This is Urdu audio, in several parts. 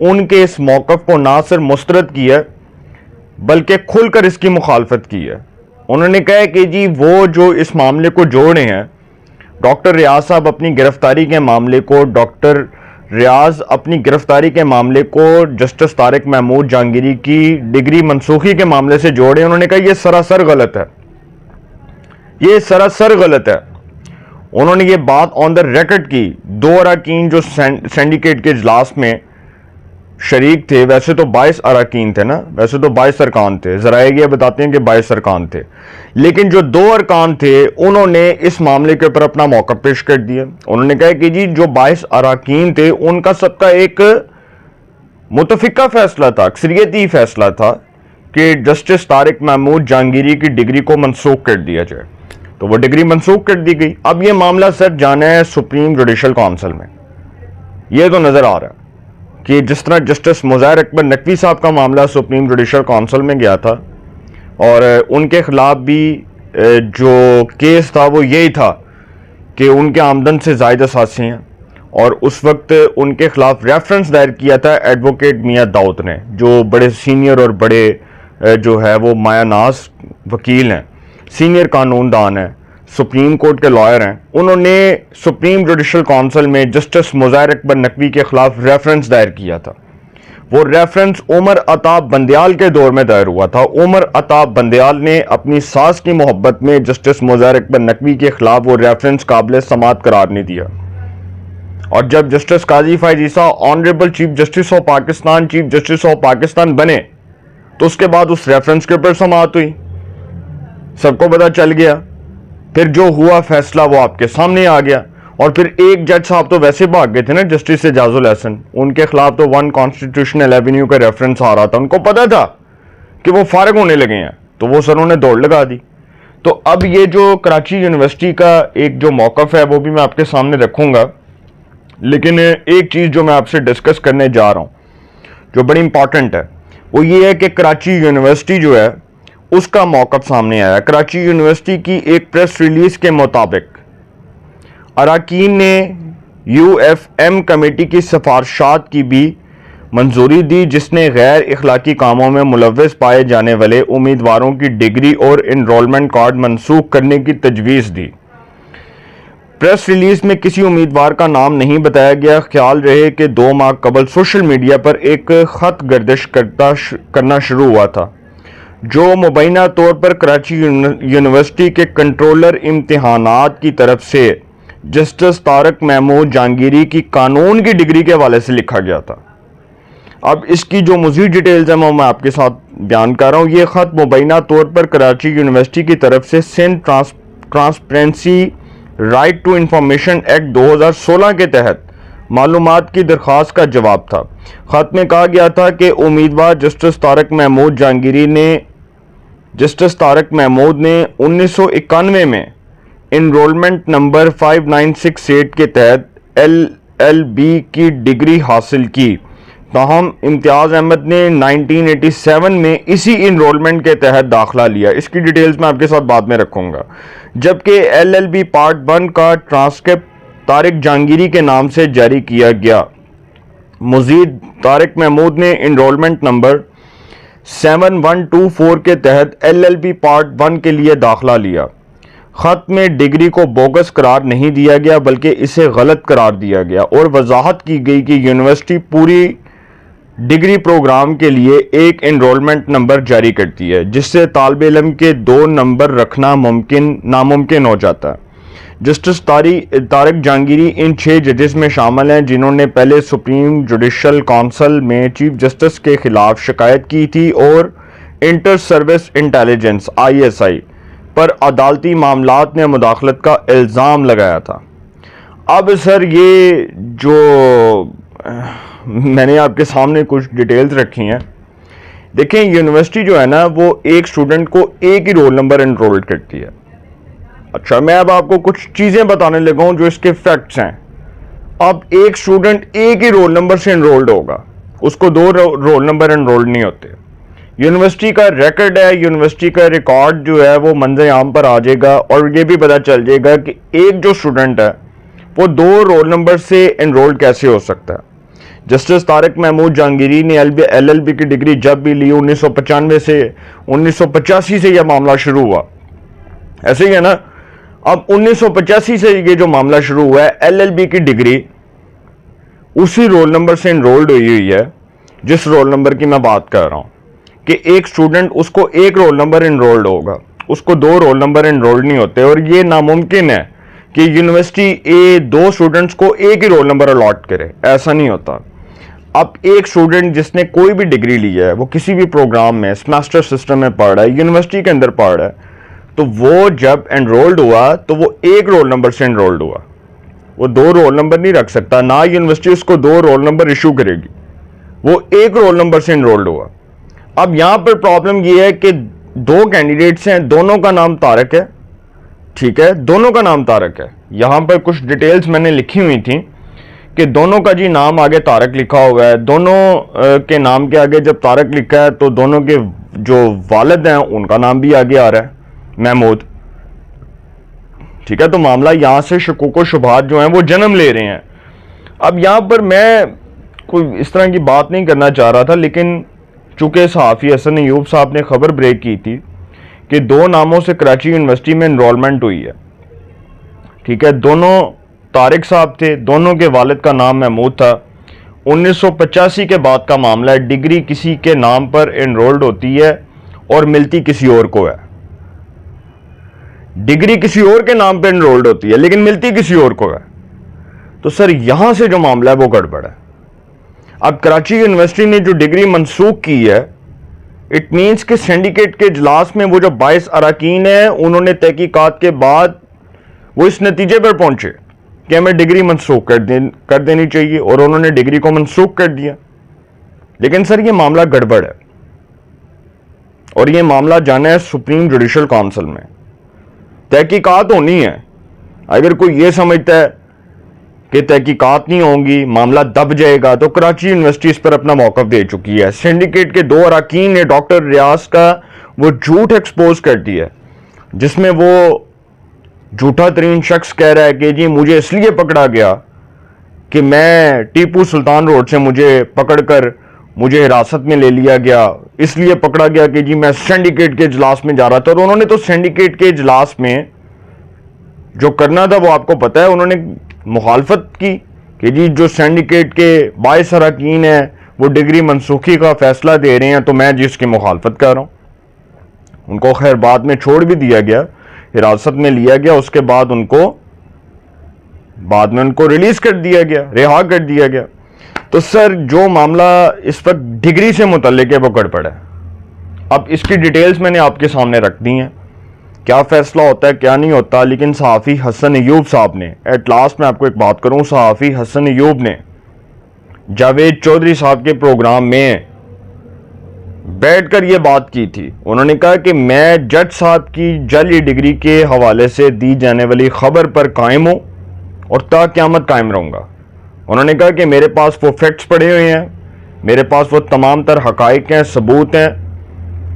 ان کے اس موقف کو نہ صرف مسترد کیا بلکہ کھل کر اس کی مخالفت کی ہے. انہوں نے کہا کہ جی وہ جو اس معاملے کو جوڑ رہے ہیں، ڈاکٹر ریاض صاحب اپنی گرفتاری کے معاملے کو جسٹس طارق محمود جہانگیری کی ڈگری منسوخی کے معاملے سے جوڑے. انہوں نے کہا یہ سراسر غلط ہے، یہ سراسر غلط ہے. انہوں نے یہ بات آن دا ریکارڈ کی. 2 اراکین جو سینڈیکیٹ کے اجلاس میں شریک تھے، ویسے تو 22 اراکین تھے نا، ویسے تو 22 ارکان تھے، ذرائع یہ بتاتے ہیں کہ 22 ارکان تھے، لیکن جو 2 ارکان تھے انہوں نے اس معاملے کے اوپر اپنا موقع پیش کر دیا. انہوں نے کہا کہ جی جو 22 اراکین تھے ان کا سب کا ایک متفقہ فیصلہ تھا، اکثریتی فیصلہ تھا کہ جسٹس طارق محمود جہانگیری کی ڈگری کو منسوخ کر دیا جائے، تو وہ ڈگری منسوخ کر دی گئی. اب یہ معاملہ سر جانا ہے سپریم جوڈیشل کونسل میں. یہ تو نظر آ رہا ہے کہ جس طرح جسٹس مظاہر اکبر نقوی صاحب کا معاملہ سپریم جوڈیشل کونسل میں گیا تھا اور ان کے خلاف بھی جو کیس تھا وہ یہی تھا کہ ان کے آمدن سے زائد اثاثے ہیں، اور اس وقت ان کے خلاف ریفرنس دائر کیا تھا ایڈوکیٹ میاں داؤد نے، جو بڑے سینئر اور بڑے جو ہے وہ مایہ ناز وکیل ہیں، سینئر قانون دان ہیں، سپریم کورٹ کے لائر ہیں. انہوں نے سپریم جوڈیشل کونسل میں جسٹس مظاہر اکبر نقوی کے خلاف ریفرنس دائر کیا تھا. وہ ریفرنس عمر عطاب بندیال کے دور میں دائر ہوا تھا. عمر عطاب بندیال نے اپنی ساس کی محبت میں جسٹس مظاہر اکبر نقوی کے خلاف وہ ریفرنس قابل سماعت قرار نہیں دیا، اور جب justice Qazi Faez Isa honourable chief justice of Pakistan chief justice of Pakistan بنے تو اس کے بعد اس ریفرنس کے اوپر سماعت ہوئی، سب کو پتہ چل گیا. پھر جو ہوا فیصلہ وہ آپ کے سامنے آ گیا. اور پھر ایک جج صاحب تو ویسے بھاگ گئے تھے نا، جسٹس اعجاز الحسن، ان کے خلاف تو 1 کانسٹیٹیوشنل ایونیو کا ریفرنس آ رہا تھا، ان کو پتا تھا کہ وہ فارغ ہونے لگے ہیں، تو وہ سروں نے دوڑ لگا دی. تو اب یہ جو کراچی یونیورسٹی کا ایک جو موقف ہے وہ بھی میں آپ کے سامنے رکھوں گا، لیکن ایک چیز جو میں آپ سے ڈسکس کرنے جا رہا ہوں جو بڑی امپورٹنٹ ہے وہ یہ ہے کہ کراچی یونیورسٹی جو ہے اس کا موقف سامنے آیا. کراچی یونیورسٹی کی ایک پریس ریلیز کے مطابق اراکین نے یو ایف ایم کمیٹی کی سفارشات کی بھی منظوری دی، جس نے غیر اخلاقی کاموں میں ملوث پائے جانے والے امیدواروں کی ڈگری اور انرولمنٹ کارڈ منسوخ کرنے کی تجویز دی. پریس ریلیز میں کسی امیدوار کا نام نہیں بتایا گیا. خیال رہے کہ 2 ماہ قبل سوشل میڈیا پر ایک خط گردش کرنا شروع ہوا تھا جو مبینہ طور پر کراچی یونیورسٹی کے کنٹرولر امتحانات کی طرف سے جسٹس طارق محمود جہانگیری کی قانون کی ڈگری کے حوالے سے لکھا گیا تھا. اب اس کی جو مزید ڈیٹیلز ہیں میں آپ کے ساتھ بیان کر رہا ہوں. یہ خط مبینہ طور پر کراچی یونیورسٹی کی طرف سے Sindh transparency right to information act 2016 کے تحت معلومات کی درخواست کا جواب تھا. خط میں کہا گیا تھا کہ امیدوار جسٹس طارق محمود نے 1991 میں انرولمنٹ نمبر 5968 کے تحت LLB کی ڈگری حاصل کی. تاہم امتیاز احمد نے 1987 میں اسی انرولمنٹ کے تحت داخلہ لیا. اس کی ڈیٹیلز میں آپ کے ساتھ بعد میں رکھوں گا. جبکہ LLB پارٹ 1 کا ٹرانسکرپٹ طارق جہانگیری کے نام سے جاری کیا گیا. مزید طارق محمود نے انرولمنٹ نمبر 7124 کے تحت LLB پارٹ 1 کے لیے داخلہ لیا. خط میں ڈگری کو بوگس قرار نہیں دیا گیا بلکہ اسے غلط قرار دیا گیا اور وضاحت کی گئی کہ یونیورسٹی پوری ڈگری پروگرام کے لیے ایک انرولمنٹ نمبر جاری کرتی ہے جس سے طالب علم کے 2 نمبر رکھنا ناممکن ہو جاتا ہے. جسٹس طارق جہانگیری ان 6 ججز میں شامل ہیں جنہوں نے پہلے سپریم جوڈیشل کونسل میں چیف جسٹس کے خلاف شکایت کی تھی اور انٹر سروس انٹیلیجنس ISI پر عدالتی معاملات میں مداخلت کا الزام لگایا تھا. اب سر یہ جو میں نے آپ کے سامنے کچھ ڈیٹیلز رکھی ہیں، دیکھیں یونیورسٹی جو ہے نا وہ ایک اسٹوڈنٹ کو ایک ہی رول نمبر انرول کرتی ہے. اچھا میں اب آپ کو کچھ چیزیں بتانے لگا ہوں جو اس کے فیکٹس ہیں. اب ایک اسٹوڈنٹ ایک ہی رول نمبر سے انرولڈ ہوگا، اس کو 2 رول نمبر انرولڈ نہیں ہوتے. یونیورسٹی کا ریکارڈ ہے، یونیورسٹی کا ریکارڈ جو ہے وہ منظر عام پر آ جائے گا اور یہ بھی پتہ چل جائے گا کہ ایک جو اسٹوڈنٹ ہے وہ 2 رول نمبر سے انرولڈ کیسے ہو سکتا ہے. جسٹس طارق محمود جہانگیری نے LLB کی ڈگری جب بھی لی 1995 سے 1985 سے یہ معاملہ شروع ہوا، ایسے ہی ہے نا؟ اب 1985 سے یہ جو معاملہ شروع ہوا ہے، LLB کی ڈگری اسی رول نمبر سے انرولڈ ہوئی ہے جس رول نمبر کی میں بات کر رہا ہوں کہ ایک سٹوڈنٹ اس کو ایک رول نمبر انرولڈ ہوگا، اس کو دو رول نمبر انرولڈ نہیں ہوتے، اور یہ ناممکن ہے کہ یونیورسٹی اے دو سٹوڈنٹس کو ایک ہی رول نمبر الاٹ کرے، ایسا نہیں ہوتا۔ اب ایک سٹوڈنٹ جس نے کوئی بھی ڈگری لی ہے، وہ کسی بھی پروگرام میں سیمسٹر سسٹم میں پڑھ رہا ہے، یونیورسٹی کے اندر پڑھ رہا ہے، تو وہ جب انرولڈ ہوا تو وہ ایک رول نمبر سے انرولڈ ہوا، وہ دو رول نمبر نہیں رکھ سکتا، نہ یونیورسٹی اس کو دو رول نمبر ایشو کرے گی، وہ ایک رول نمبر سے انرولڈ ہوا۔ اب یہاں پر پرابلم یہ ہے کہ دو کینڈیڈیٹس ہیں، دونوں کا نام طارق ہے، ٹھیک ہے، دونوں کا نام طارق ہے۔ یہاں پر کچھ ڈیٹیلز میں نے لکھی ہوئی تھیں کہ دونوں کا جی نام آگے طارق لکھا ہوا ہے، دونوں کے نام کے آگے جب طارق لکھا ہے تو دونوں کے جو والد ہیں ان کا نام بھی آگے آ رہا ہے، محمود، ٹھیک ہے۔ تو معاملہ یہاں سے شکوک و شبہات جو ہیں وہ جنم لے رہے ہیں۔ اب یہاں پر میں کوئی اس طرح کی بات نہیں کرنا چاہ رہا تھا، لیکن چونکہ صحافی حسن ایوب صاحب نے خبر بریک کی تھی کہ دو ناموں سے کراچی یونیورسٹی میں انرولمنٹ ہوئی ہے، ٹھیک ہے، دونوں طارق صاحب تھے، دونوں کے والد کا نام محمود تھا۔ 1985 کے بعد کا معاملہ ہے، ڈگری کسی کے نام پر انرولڈ ہوتی ہے اور ملتی کسی اور کو ہے، ڈگری کسی اور کے نام پہ انرولڈ ہوتی ہے لیکن ملتی کسی اور کو ہے۔ تو سر یہاں سے جو معاملہ ہے وہ گڑبڑ ہے۔ اب کراچی یونیورسٹی نے جو ڈگری منسوخ کی ہے، اٹ مینس کہ سینڈیکیٹ کے اجلاس میں وہ جو 22 اراکین ہیں انہوں نے تحقیقات کے بعد وہ اس نتیجے پر پہنچے کہ ہمیں ڈگری منسوخ کر دینی چاہیے، اور انہوں نے ڈگری کو منسوخ کر دیا۔ لیکن سر یہ معاملہ گڑبڑ ہے، اور یہ معاملہ جانا ہے سپریم جوڈیشل کونسل میں، تحقیقات ہونی ہے۔ اگر کوئی یہ سمجھتا ہے کہ تحقیقات نہیں ہوں گی، معاملہ دب جائے گا، تو کراچی یونیورسٹی اس پر اپنا موقف دے چکی ہے۔ سینڈیکیٹ کے 2 اراکین نے ڈاکٹر ریاض کا وہ جھوٹ ایکسپوز کر دیا جس میں وہ جھوٹا ترین شخص کہہ رہا ہے کہ جی مجھے اس لیے پکڑا گیا کہ میں ٹیپو سلطان روڈ سے مجھے پکڑ کر مجھے حراست میں لے لیا گیا، اس لیے پکڑا گیا کہ جی میں سینڈیکیٹ کے اجلاس میں جا رہا تھا۔ اور انہوں نے تو سینڈیکیٹ کے اجلاس میں جو کرنا تھا وہ آپ کو پتا ہے، انہوں نے مخالفت کی کہ جی جو سینڈیکیٹ کے 22 اراکین ہیں وہ ڈگری منسوخی کا فیصلہ دے رہے ہیں تو میں جس کی مخالفت کر رہا ہوں۔ ان کو خیر بعد میں چھوڑ بھی دیا گیا، حراست میں لیا گیا، اس کے بعد ان کو ریلیز کر دیا گیا، رہا کر دیا گیا۔ تو سر جو معاملہ اس وقت ڈگری سے متعلق ہے وہ گڑبڑ ہے۔ اب اس کی ڈیٹیلز میں نے آپ کے سامنے رکھ دی ہیں، کیا فیصلہ ہوتا ہے کیا نہیں ہوتا، لیکن صحافی حسن ایوب صاحب نے، ایٹ لاسٹ میں آپ کو ایک بات کروں، صحافی حسن ایوب نے جاوید چودھری صاحب کے پروگرام میں بیٹھ کر یہ بات کی تھی۔ انہوں نے کہا کہ میں جج صاحب کی جعلی ڈگری کے حوالے سے دی جانے والی خبر پر قائم ہوں اور تا قیامت قائم رہوں گا۔ انہوں نے کہا کہ میرے پاس وہ فیکٹس پڑے ہوئے ہیں، میرے پاس وہ تمام تر حقائق ہیں، ثبوت ہیں،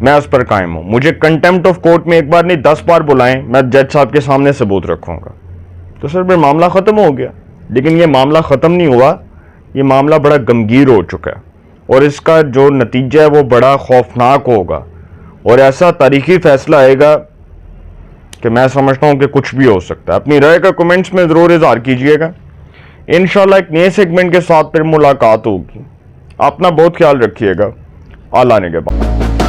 میں اس پر قائم ہوں۔ مجھے کنٹیمپٹ آف کورٹ میں ایک بار نہیں 10 بار بلائیں، میں جج صاحب کے سامنے ثبوت رکھوں گا۔ تو سر پھر معاملہ ختم ہو گیا، لیکن یہ معاملہ ختم نہیں ہوا، یہ معاملہ بڑا گمگیر ہو چکا ہے، اور اس کا جو نتیجہ ہے وہ بڑا خوفناک ہوگا، اور ایسا تاریخی فیصلہ آئے گا کہ میں سمجھتا ہوں کہ کچھ بھی ہو سکتا ہے۔ اپنی رائے کا کمنٹس میں ضرور اظہار کیجئے گا۔ انشاءاللہ ایک نئے سیگمنٹ کے ساتھ پھر ملاقات ہوگی۔ اپنا بہت خیال رکھیے گا۔ اللہ نے کے بعد